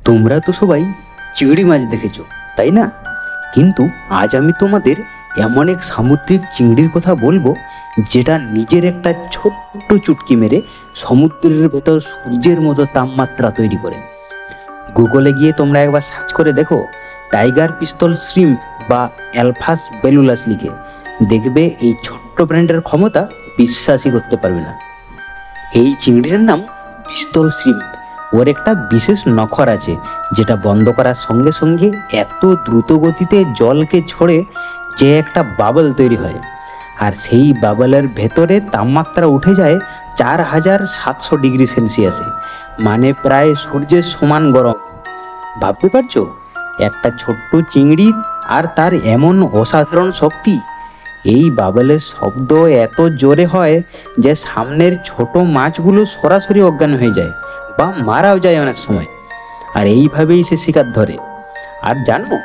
তোমরা তো সবাই চিংড়ি মাছ দেখেছো, তাই না? কিন্তু আজ আমি তোমাদের এমন এক সামুদ্রিক চিংড়ির কথা বলবো, যেটা নিজের একটা ছোট্ট চুটকি মেরে সমুদ্রের ভেতর সূর্যের মতো তাপমাত্রা তৈরি করে। গুগলে গিয়ে তোমরা একবার সার্চ করে দেখো টাইগার পিস্তল শ্রিম্প বা অ্যালফাস বেলুলাস লিখে, দেখবে এই ছোট্ট ব্র্যান্ডের ক্ষমতা বিশ্বাসই করতে পারবে না। এই চিংড়ির নাম পিস্তল শ্রিম্প। ওর একটা বিশেষ নখর আছে, যেটা বন্ধ করার সঙ্গে সঙ্গে এত দ্রুত গতিতে জলকে ছড়ে যে একটা বাবল তৈরি হয়, আর সেই বাবলের ভেতরে তাপমাত্রা উঠে যায় 4700 ডিগ্রি সেলসিয়াসে, মানে প্রায় সূর্যের সমান গরম। ভাবতে পারছো একটা ছোট্ট চিংড়ি আর তার এমন অসাধারণ শক্তি। এই বাবলের শব্দ এত জোরে হয় যে সামনের ছোট মাছগুলো সরাসরি অজ্ঞান হয়ে যায় বা মারাও যায় অনেক সময়। আর এইভাবেই সে শিকার ধরে। আর জানো,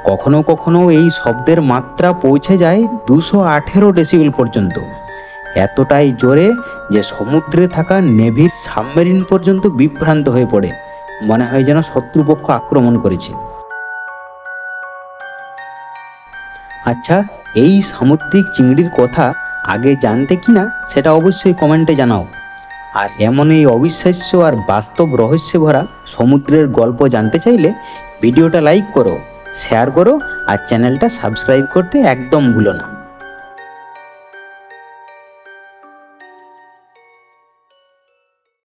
কখনো কখনো এই শব্দের মাত্রা পৌঁছে যায় 218 ডেসিবেল পর্যন্ত। এতটাই জোরে যে সমুদ্রে থাকা নেভির সাবমেরিন পর্যন্ত বিভ্রান্ত হয়ে পড়ে, মনে হয় যেন শত্রুপক্ষ আক্রমণ করেছে। আচ্ছা, এই সামুদ্রিক চিংড়ির কথা আগে জানতে কিনা সেটা অবশ্যই কমেন্টে জানাও। আর এমন এই অবিশ্বাস্য আর বাস্তব রহস্যে ভরা সমুদ্রের গল্প জানতে চাইলে ভিডিওটা লাইক করো, শেয়ার করো আর চ্যানেলটা সাবস্ক্রাইব করতে একদম ভুলো না।